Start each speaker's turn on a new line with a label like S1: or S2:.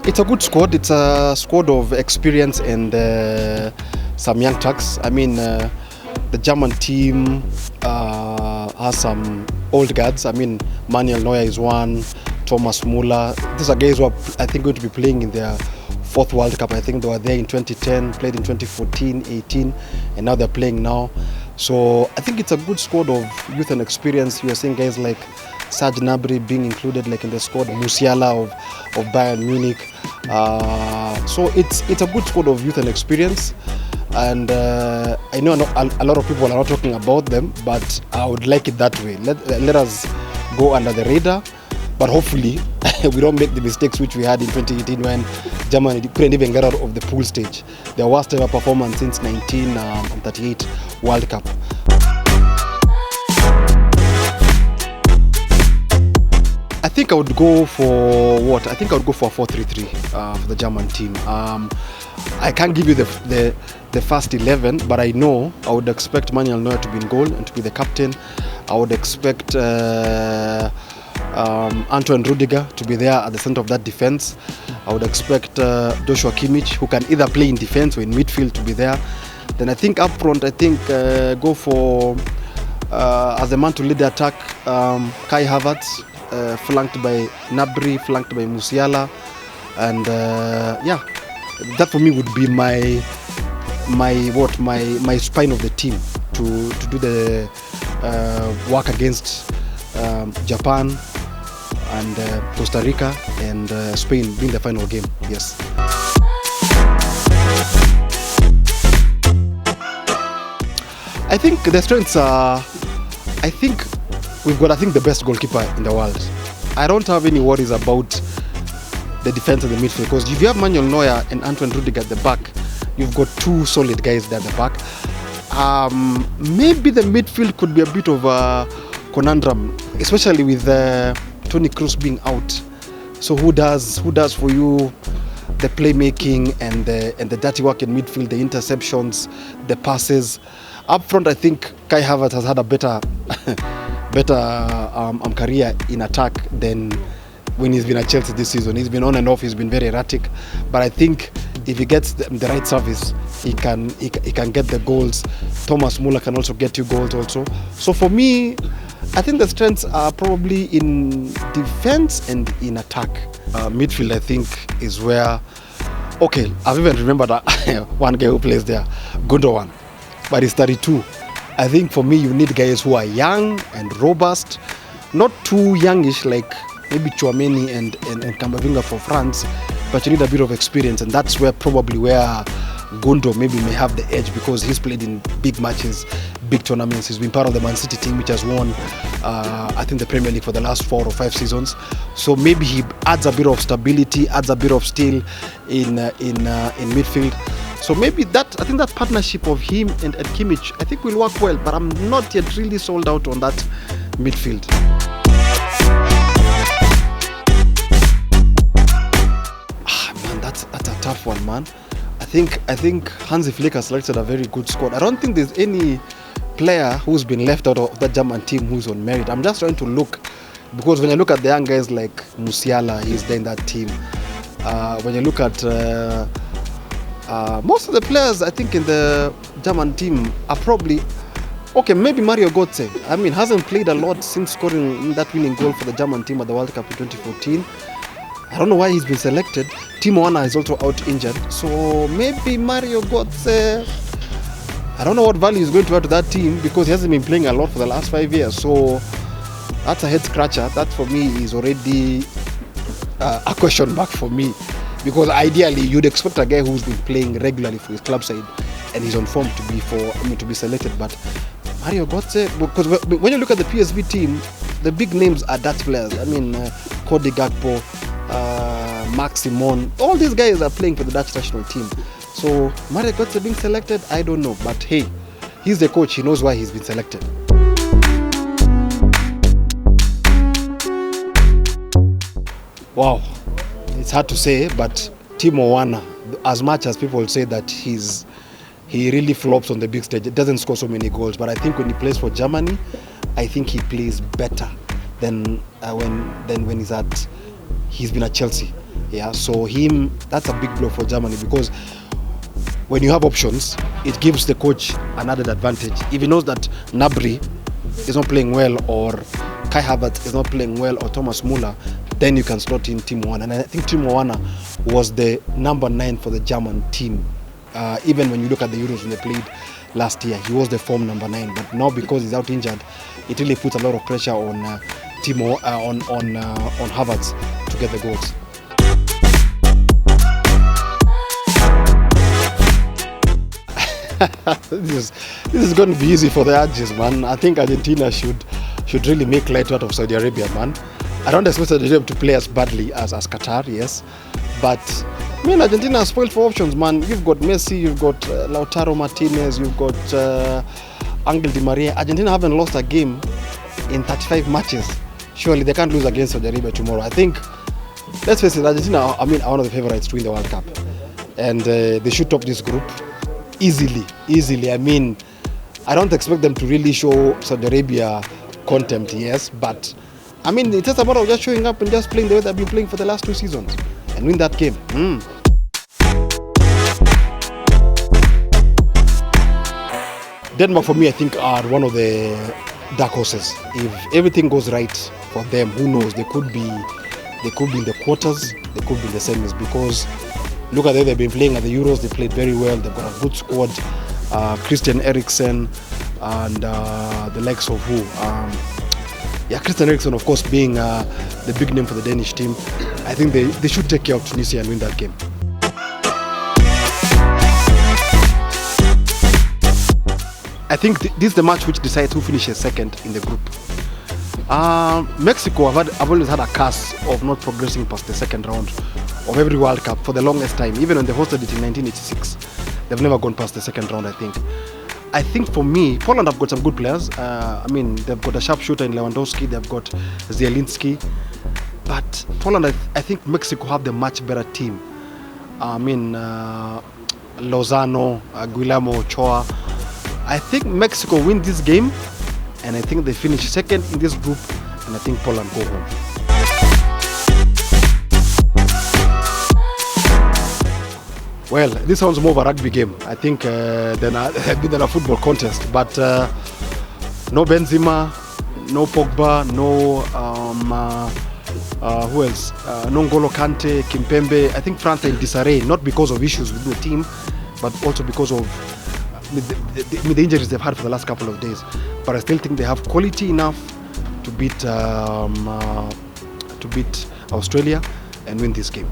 S1: It's a good squad. It's a squad of experience and some young tucks. I mean, the German team has some old guards. I mean, Manuel Neuer is one, Thomas Müller. These are guys who are, I think, going to be playing in their fourth World Cup. I think they were there in 2010, played in 2014, 18, and now they're playing now. So I think it's a good squad of youth and experience. You are seeing guys like Serge Gnabry being included like in the squad, Musiala of Bayern Munich. So it's a good squad of youth and experience. And I know a lot of people are not talking about them, but I would like it that way. Let us go under the radar, but hopefully we don't make the mistakes which we had in 2018 when Germany couldn't even get out of the pool stage. Their worst ever performance since 1938 World Cup. I think I would go for what? I think I would go for a 4-3-3 for the German team. I can't give you the first 11, but I know I would expect Manuel Neuer to be in goal and to be the captain. I would expect Antoine Rudiger to be there at the center of that defense. I would expect Joshua Kimmich, who can either play in defense or in midfield, to be there. Then I think up front, go for as the man to lead the attack, Kai Havertz, flanked by Gnabry, flanked by Musiala, and that for me would be my spine of the team to do the work against Japan and Costa Rica and Spain being the final game. Yes. I think the strengths are, we've got the best goalkeeper in the world. I don't have any worries about the defense and the midfield, because if you have Manuel Neuer and Antoine Rudiger at the back, you've got two solid guys there at the back. Maybe the midfield could be a bit of a conundrum, especially with Toni Kroos being out. So who does for you the playmaking and the dirty work in midfield, the interceptions, the passes? Up front, I think Kai Havertz has had a better career in attack than when he's been at Chelsea this season. He's been on and off, he's been very erratic, but I think if he gets the right service, he can get the goals. Thomas Müller can also get you goals also. So for me, I think the strengths are probably in defense and in attack. Midfield, I think, is where, I've even remembered one guy who plays there, Gundogan, but he's 32. I think for me, you need guys who are young and robust, not too youngish like maybe Tchouameni and Camavinga for France, but you need a bit of experience, and that's where Gundo maybe may have the edge, because he's played in big matches, big tournaments. He's been part of the Man City team, which has won, I think, the Premier League for the last 4 or 5 seasons. So maybe he adds a bit of stability, adds a bit of steel in midfield. So maybe I think that partnership of him and Kimmich, I think will work well, but I'm not yet really sold out on that midfield. Man, that's a tough one, man. I think Hansi Flick has selected a very good squad. I don't think there's any player who's been left out of that German team who's on merit. I'm just trying to look, because when you look at the young guys like Musiala, he's there in that team. When you look at most of the players, I think, in the German team are probably maybe Mario Götze. I mean, hasn't played a lot since scoring that winning goal for the German team at the World Cup in 2014. I don't know why he's been selected. Timo Werner is also out injured. So maybe Mario Götze, I don't know what value he's going to add to that team, because he hasn't been playing a lot for the last 5 years. So that's a head scratcher. That for me is already a question mark for me. Because ideally, you'd expect a guy who's been playing regularly for his club side and he's on form to be selected. But Mario Götze, because when you look at the PSV team, the big names are Dutch players. I mean, Cody Gakpo, Max Simon, all these guys are playing for the Dutch national team. So Mario Götze being selected, I don't know. But hey, he's the coach, he knows why he's been selected. Wow. It's hard to say, but Timo Werner, as much as people say that he really flops on the big stage, it doesn't score so many goals. But I think when he plays for Germany, I think he plays better than when he's been at Chelsea. Yeah, so that's a big blow for Germany, because when you have options, it gives the coach an added advantage. If he knows that Gnabry is not playing well, or Kai Havertz is not playing well, or Thomas Muller, then you can slot in Timo Werner. And I think Timo Werner was the number 9 for the German team. Even when you look at the Euros when they played last year, he was the form number 9. But now, because he's out injured, it really puts a lot of pressure on on Havertz to get the goals. This is going to be easy for the Argies, man. I think Argentina should really make light out of Saudi Arabia, man. I don't expect Saudi Arabia to play as badly as Qatar, yes, but I mean, Argentina is spoiled for options, man. You've got Messi, you've got Lautaro Martinez, you've got Angel Di Maria. Argentina haven't lost a game in 35 matches. Surely they can't lose against Saudi Arabia tomorrow. I think, let's face it, Argentina, I mean, are one of the favorites to win the World Cup, and they should top this group easily. I mean, I don't expect them to really show Saudi Arabia contempt, yes, but I mean, it's just a matter of just showing up and just playing the way they've been playing for the last 2 seasons and win that game. Denmark, for me, I think are one of the dark horses. If everything goes right for them, who knows? They could be in the quarters, they could be in the semis, because look at the way they've been playing at the Euros. They played very well. They've got a good squad. Christian Eriksen and the likes of who? Christian Eriksen, of course, being the big name for the Danish team. I think they should take care of Tunisia and win that game. I think this is the match which decides who finishes second in the group. Mexico have always had a curse of not progressing past the second round of every World Cup for the longest time. Even when they hosted it in 1986, they've never gone past the second round, I think for me, Poland have got some good players. I mean, they've got a sharpshooter in Lewandowski, they've got Zielinski. But Poland, I think Mexico have the much better team. I mean, Lozano, Guillermo Ochoa. I think Mexico win this game, and I think they finish second in this group, and I think Poland go home. Well, this sounds more of a rugby game, I think, than a football contest. But no Benzema, no Pogba, no who else? No N'Golo Kante, Kimpembe. I think France are in disarray, not because of issues with the team, but also because of the injuries they've had for the last couple of days. But I still think they have quality enough to beat Australia and win this game.